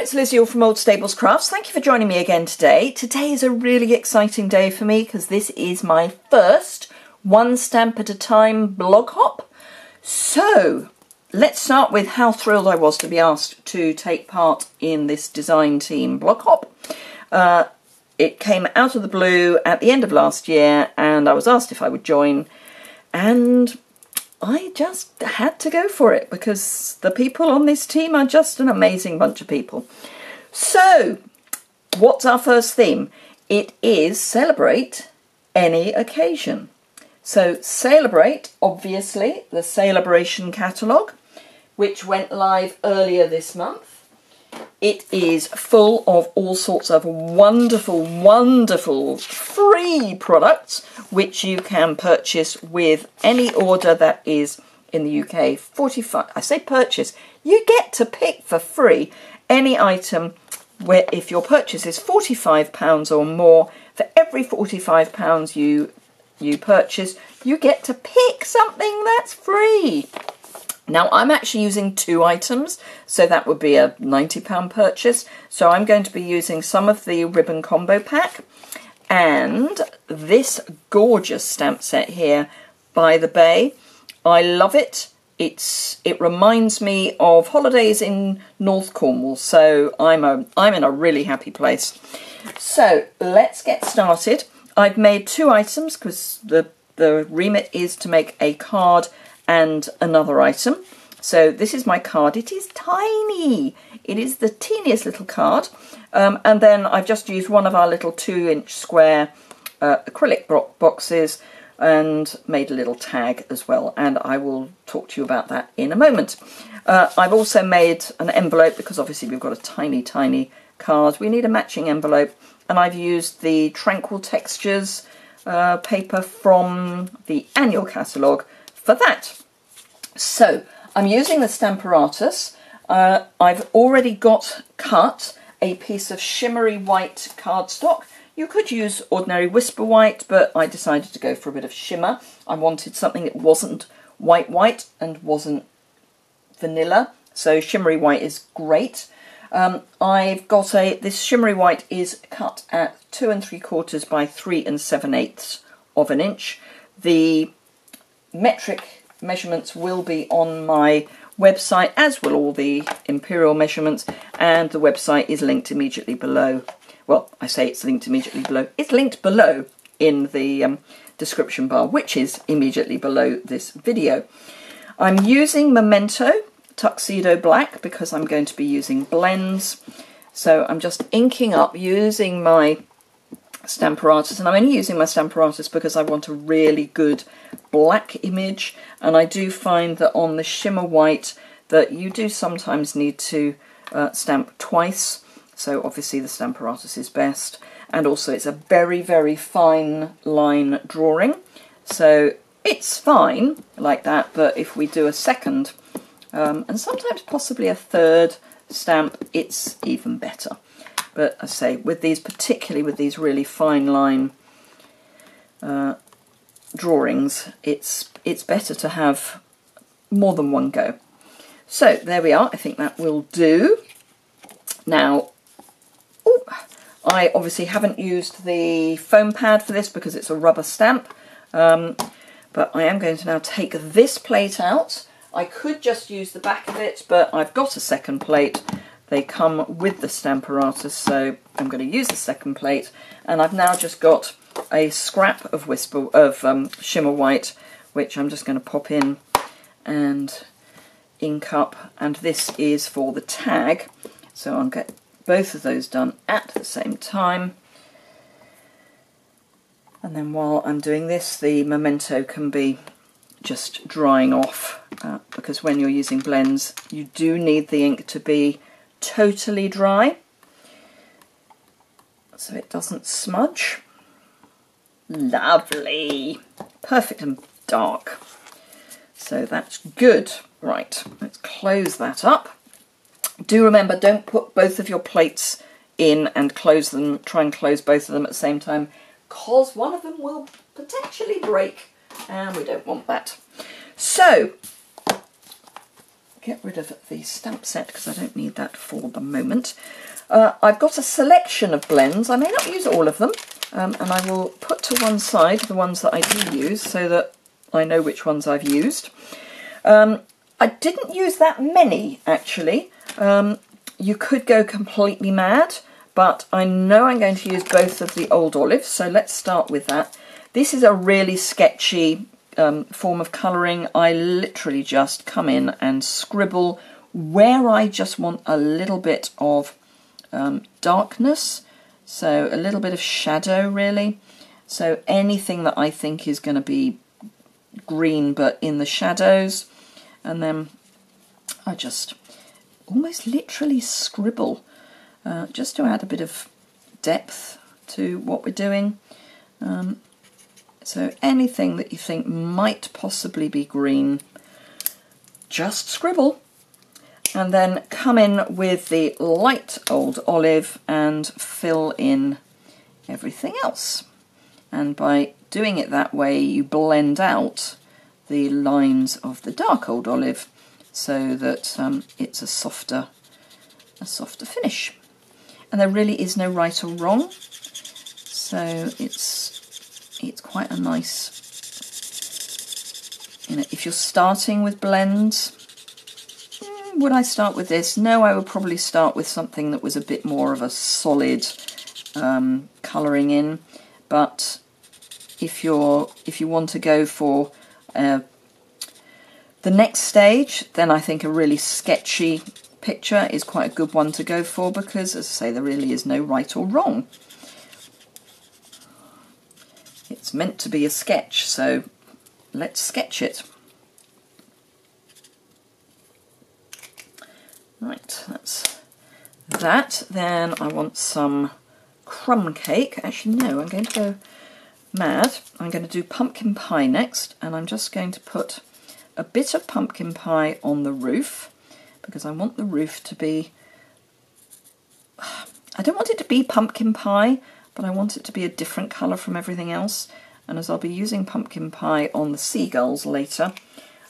it's Lizzie from Old Stables Crafts. Thank you for joining me again today. Today is a really exciting day for me because this is my first one stamp at a time blog hop. So let's start with how thrilled I was to be asked to take part in this design team blog hop. It came out of the blue at the end of last year and I was asked if I would join, and I just had to go for it because the people on this team are just an amazing bunch of people. So, what's our first theme? It is celebrate any occasion. So, celebrate, obviously, the sale-a-bration catalogue, which went live earlier this month. It is full of all sorts of wonderful, wonderful free products which you can purchase with any order that is in the UK. 45, I say purchase, you get to pick for free any item where if your purchase is £45 or more, for every £45 you purchase, you get to pick something that's free. Now, I'm actually using 2 items, so that would be a £90 purchase. So I'm going to be using some of the ribbon combo pack and this gorgeous stamp set here by the Bay. I love it. It reminds me of holidays in North Cornwall, so I'm in a really happy place. So let's get started. I've made 2 items because the remit is to make a card and another item. So this is my card. It is tiny. It is the teeniest little card. And then I've just used one of our little 2-inch square acrylic boxes and made a little tag as well. And I will talk to you about that in a moment. I've also made an envelope because obviously we've got a tiny, tiny card. We need a matching envelope. And I've used the Tranquil Textures paper from the annual catalogue for that. So I'm using the Stamparatus. I've already got cut a piece of shimmery white cardstock. You could use ordinary Whisper White, but I decided to go for a bit of shimmer. I wanted something that wasn't white and wasn't vanilla, so shimmery white is great. I've got this shimmery white is cut at 2 3/4 by 3 7/8 of an inch. The metric measurements will be on my website, as will all the imperial measurements, and the website is linked immediately below. Well, I say it's linked immediately below. It's linked below in the description bar, which is immediately below this video. I'm using Memento Tuxedo Black because I'm going to be using blends. So I'm just inking up using my Stamparatus, and I'm only using my Stamparatus because I want a really good black image, and I do find that on the shimmer white that you do sometimes need to stamp twice, so obviously the Stamparatus is best, and also it's a very, very fine line drawing, so it's fine like that, but if we do a second and sometimes possibly a third stamp, it's even better. But I say, with these, particularly with these really fine line drawings, it's better to have more than one go. So there we are. I think that will do. Now, I obviously haven't used the foam pad for this because it's a rubber stamp, but I am going to now take this plate out. I could just use the back of it, but I've got a second plate. They come with the Stamparatus, so I'm going to use the second plate, and I've now just got a scrap of shimmer white, which I'm just going to pop in and ink up, and this is for the tag, so I'll get both of those done at the same time. And then while I'm doing this, the Memento can be just drying off, because when you're using blends, you do need the ink to be totally dry so it doesn't smudge. Lovely, perfect and dark, so that's good. Right, let's close that up. Do remember, don't put both of your plates in and close them, try and close both of them at the same time, because one of them will potentially break and we don't want that. So get rid of the stamp set because I don't need that for the moment. I've got a selection of blends. I may not use all of them, and I will put to one side the ones that I do use so that I know which ones I've used. I didn't use that many, actually. You could go completely mad, but I know I'm going to use both of the old olives, so let's start with that. This is a really sketchy form of colouring. I literally just come in and scribble where I just want a little bit of darkness, so a little bit of shadow really. So anything that I think is going to be green but in the shadows, and then I just almost literally scribble just to add a bit of depth to what we're doing. So anything that you think might possibly be green, just scribble. And then come in with the light old olive and fill in everything else. And by doing it that way, you blend out the lines of the dark old olive so that it's a softer finish. And there really is no right or wrong, so it's quite a nice, you know, if you're starting with blends, would I start with this? No, I would probably start with something that was a bit more of a solid colouring in. But if you want to go for the next stage, then I think a really sketchy picture is quite a good one to go for, because, as I say, there really is no right or wrong. It's meant to be a sketch, so let's sketch it. Right, that's that. Then I want some crumb cake. Actually, no, I'm going to go mad. I'm going to do pumpkin pie next, and I'm just going to put a bit of pumpkin pie on the roof, because I want the roof to be, I don't want it to be pumpkin pie, but I want it to be a different colour from everything else. And as I'll be using pumpkin pie on the seagulls later,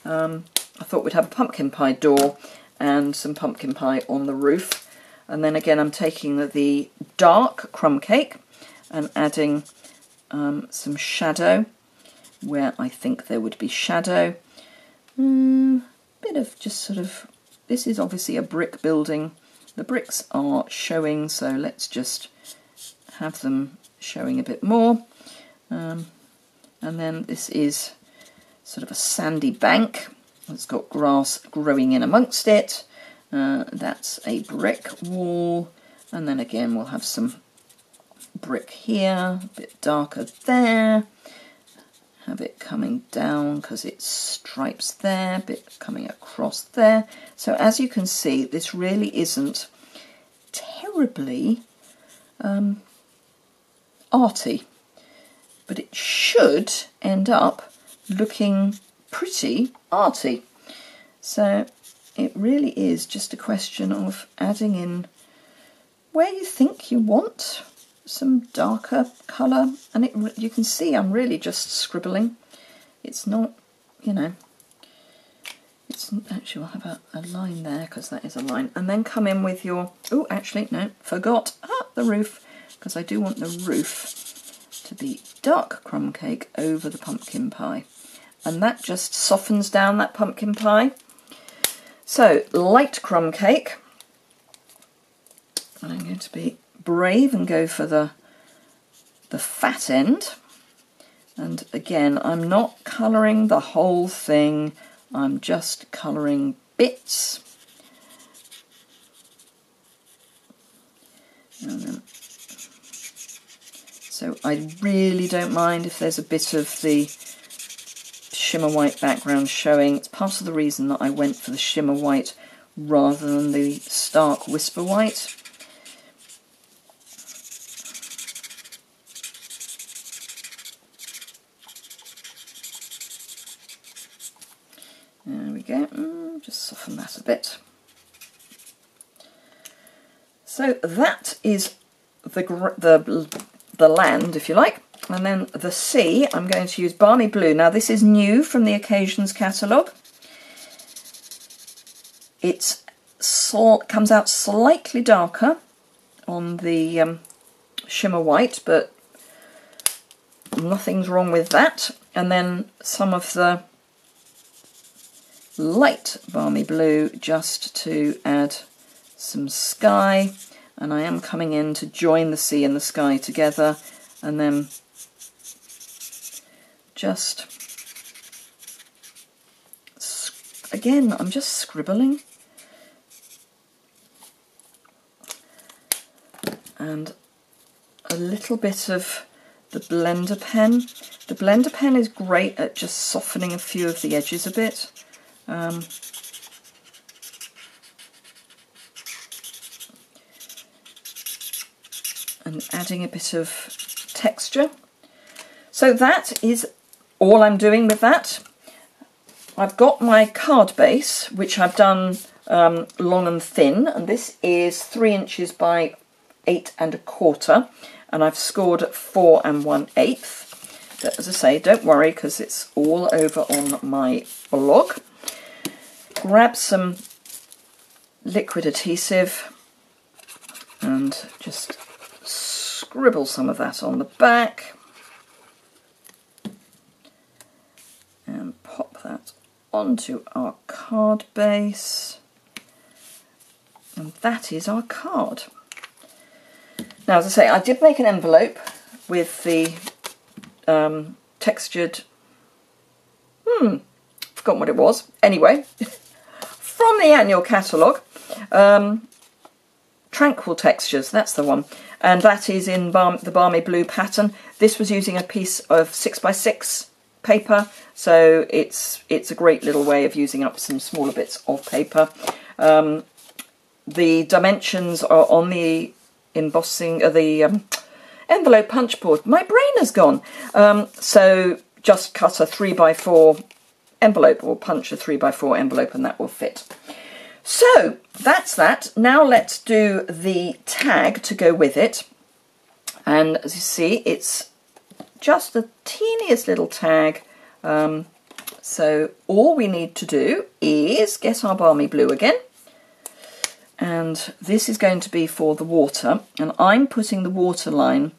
I thought we'd have a pumpkin pie door and some pumpkin pie on the roof. And then again, I'm taking the dark crumb cake and adding some shadow where I think there would be shadow. Bit of just sort of, this is obviously a brick building. The bricks are showing, so let's just have them showing a bit more. And then this is sort of a sandy bank. It's got grass growing in amongst it. That's a brick wall. And then again, we'll have some brick here, a bit darker there. Have it coming down because it's stripes there, a bit coming across there. So as you can see, this really isn't terribly arty, but it should end up looking pretty arty. So it really is just a question of adding in where you think you want some darker colour, and you can see I'm really just scribbling. It's not, you know, it's actually, we'll have a line there because that is a line, and then come in with your, oh actually no, forgot the roof, because I do want the roof to be dark crumb cake over the pumpkin pie, and that just softens down that pumpkin pie. So light crumb cake, I'm going to be brave and go for the fat end, and again I'm not colouring the whole thing, I'm just colouring bits. And then, so I really don't mind if there's a bit of the shimmer white background showing. It's part of the reason that I went for the shimmer white rather than the stark whisper white. There we go, just soften that a bit. So that is the land, if you like, and then the sea, I'm going to use Barley Blue. Now this is new from the Occasions catalogue. It comes out slightly darker on the shimmer white, but nothing's wrong with that. And then some of the light balmy blue just to add some sky, and I am coming in to join the sea and the sky together, and then just again I'm just scribbling, and a little bit of the blender pen. The blender pen is great at just softening a few of the edges a bit. And adding a bit of texture. So that is all I'm doing with that. I've got my card base, which I've done long and thin, and this is 3 inches by 8 1/4, and I've scored at 4 1/8. But as I say, don't worry, because it's all over on my blog. Grab some liquid adhesive and just scribble some of that on the back and pop that onto our card base, and that is our card. Now, as I say, I did make an envelope with the textured, forgotten what it was, anyway, from the annual catalogue, Tranquil Textures, that's the one, and that is in the Balmy Blue pattern. This was using a piece of 6x6 paper, so it's a great little way of using up some smaller bits of paper. The dimensions are on the embossing, the envelope punch board. My brain has gone. So just cut a 3x4 envelope, or punch a 3x4 envelope, and that will fit. So that's that. Now let's do the tag to go with it. And as you see, it's just the teeniest little tag. So all we need to do is get our balmy blue again. And this is going to be for the water. And I'm putting the water line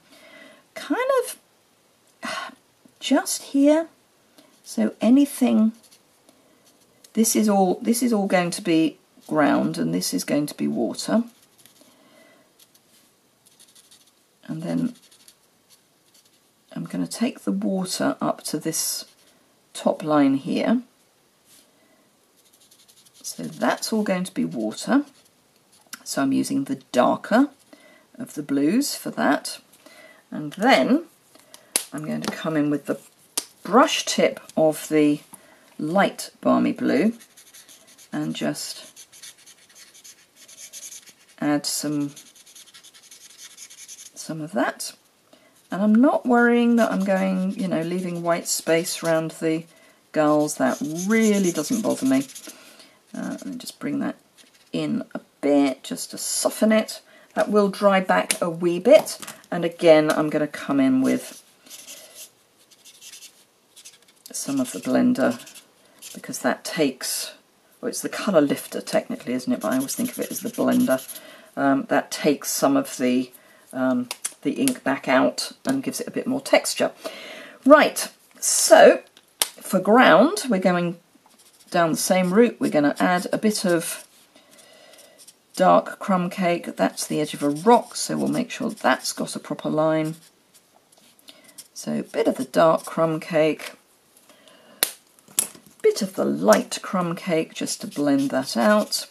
kind of just here. So anything, this is all going to be ground, and this is going to be water. And then I'm going to take the water up to this top line here. So that's all going to be water. So I'm using the darker of the blues for that. And then I'm going to come in with the brush tip of the light balmy blue and just add some of that. And I'm not worrying that I'm going, you know, leaving white space around the gulls. That really doesn't bother me. Let me just bring that in a bit just to soften it. That will dry back a wee bit. And again, I'm going to come in with some of the blender, because that takes, well, it's the colour lifter technically, isn't it? But I always think of it as the blender. That takes some of the ink back out and gives it a bit more texture. Right, so for ground, we're going down the same route. We're going to add a bit of dark crumb cake. That's the edge of a rock, so we'll make sure that's got a proper line. So a bit of the dark crumb cake, bit of the light crumb cake just to blend that out.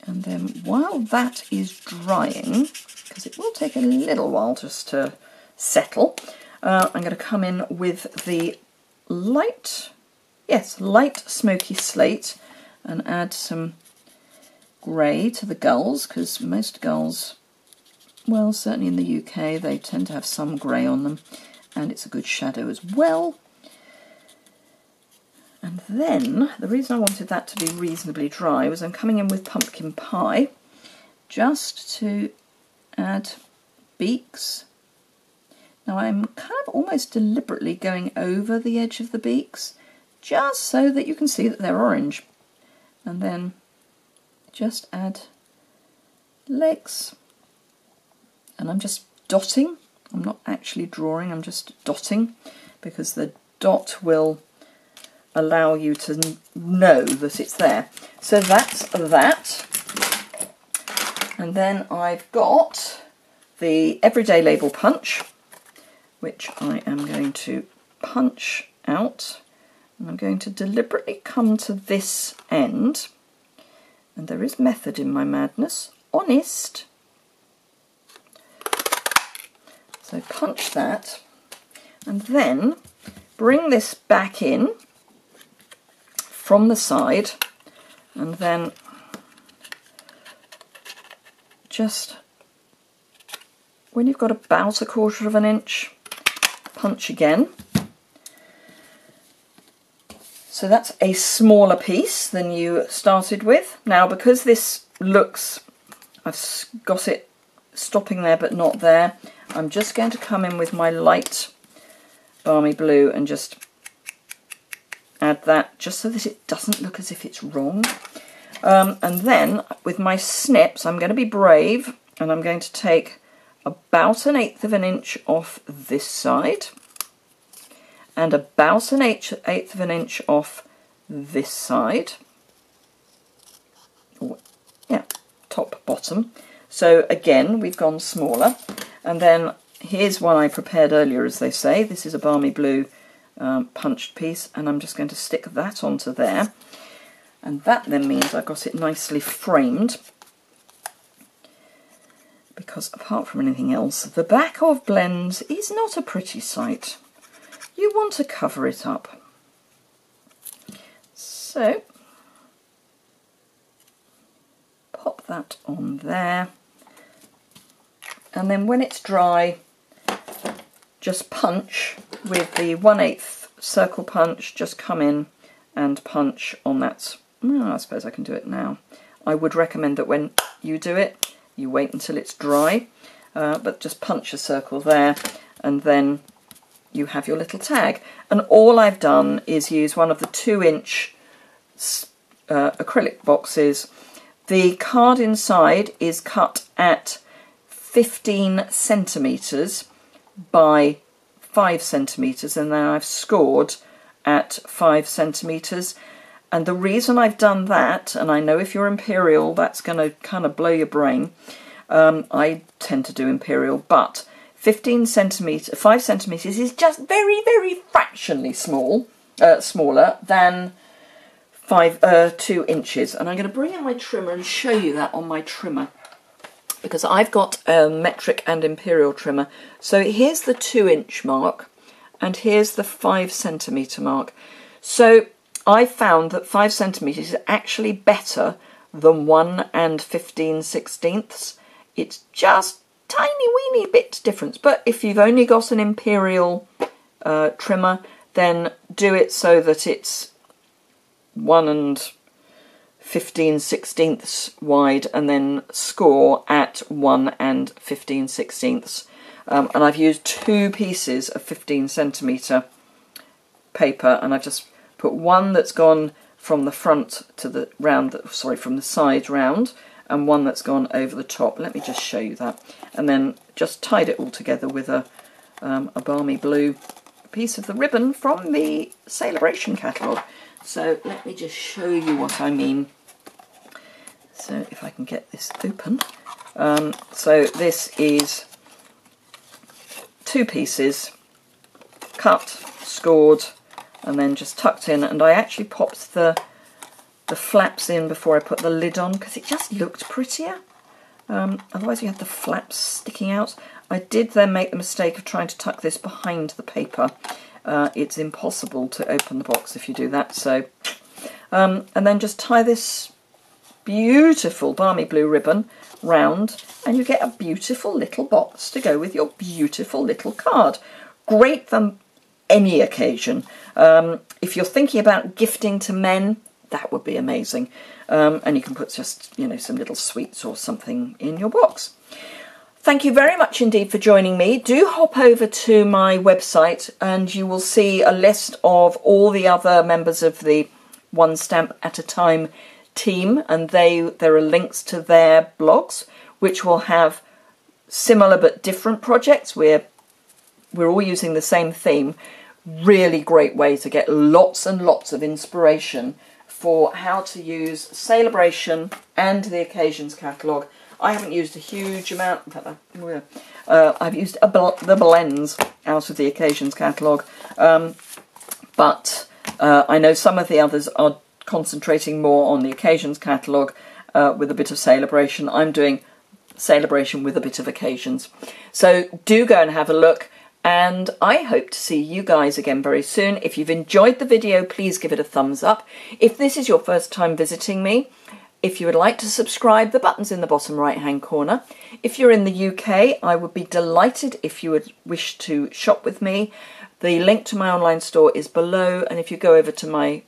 And then while that is drying, because it will take a little while just to settle, I'm going to come in with the light smoky slate and add some grey to the gulls, because most gulls, well, certainly in the UK, they tend to have some grey on them, and it's a good shadow as well. And then, the reason I wanted that to be reasonably dry was I'm coming in with pumpkin pie, just to add beaks Now I'm kind of almost deliberately going over the edge of the beaks, just so that you can see that they're orange. And then just add legs. And I'm just dotting. I'm not actually drawing, I'm just dotting, because the dot will allow you to know that it's there. So that's that. And then I've got the Everyday Label Punch, which I am going to punch out. And I'm going to deliberately come to this end. And there is method in my madness. Honest. So punch that. And then bring this back in from the side. And then just, when you've got about 1/4 of an inch, punch again. So that's a smaller piece than you started with. Now, because this looks, I've got it stopping there but not there, I'm just going to come in with my light balmy blue and just add that, just so that it doesn't look as if it's wrong. And then with my snips, I'm going to be brave, and I'm going to take about 1/8 of an inch off this side and about 1/8 of an inch off this side. Or, yeah, top, bottom. So again, we've gone smaller. And then here's one I prepared earlier, as they say. This is a balmy blue punched piece, and I'm just going to stick that onto there. And that then means I've got it nicely framed, because apart from anything else, the back of blends is not a pretty sight. You want to cover it up. So, pop that on there. And then when it's dry, just punch with the 1/8 circle punch, just come in and punch on that. I suppose I can do it now. I would recommend that when you do it, you wait until it's dry, but just punch a circle there, and then you have your little tag. And all I've done is use one of the 2-inch acrylic boxes. The card inside is cut at 15 centimetres by 5 centimetres, and then I've scored at 5 centimetres. And the reason I've done that, and I know if you're imperial that's going to kind of blow your brain, I tend to do imperial, but 5 centimetres is just very, very fractionally smaller than 2 inches. And I'm going to bring in my trimmer and show you that on my trimmer, because I've got a metric and imperial trimmer. So here's the 2-inch mark, and here's the 5 centimetre mark. So I found that 5 centimetres is actually better than 1 15/16. It's just tiny weeny bit difference. But if you've only got an imperial trimmer, then do it so that it's 1 15/16 wide, and then score at 1 15/16. And I've used 2 pieces of 15 centimetre paper, and I've just put one that's gone from the front to the round, from the side round, and one that's gone over the top. Let me just show you that. And then just tied it all together with a balmy blue piece of the ribbon from the Sale-a-bration catalogue. So let me just show you what I mean. So if I can get this open. So this is 2 pieces, cut, scored, and then just tucked in, and I actually popped the flaps in before I put the lid on, because it just looked prettier. Otherwise you have the flaps sticking out. I did then make the mistake of trying to tuck this behind the paper. It's impossible to open the box if you do that. So, and then just tie this beautiful balmy blue ribbon round, and you get a beautiful little box to go with your beautiful little card. Great for any occasion. If you're thinking about gifting to men, that would be amazing. And you can put just, some little sweets or something in your box. Thank you very much indeed for joining me. Do hop over to my website and you will see a list of all the other members of the One Stamp at a Time team, and there are links to their blogs which will have similar but different projects. We're all using the same theme. Really great way to get lots and lots of inspiration for how to use sale-a-bration and the Occasions catalogue. I haven't used a huge amount. In fact, I've used the blends out of the Occasions catalogue, but I know some of the others are concentrating more on the Occasions catalogue with a bit of sale-a-bration. I'm doing sale-a-bration with a bit of Occasions. So do go and have a look, and I hope to see you guys again very soon. If you've enjoyed the video, please give it a thumbs up. If this is your first time visiting me, if you would like to subscribe, the button's in the bottom right hand corner. If you're in the UK, I would be delighted if you would wish to shop with me. The link to my online store is below, and if you go over to my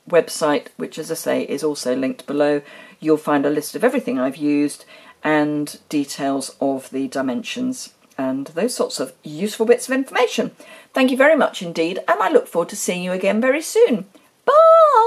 website, which as I say is also linked below, you'll find a list of everything I've used and details of the dimensions and those sorts of useful bits of information. Thank you very much indeed, and I look forward to seeing you again very soon. Bye!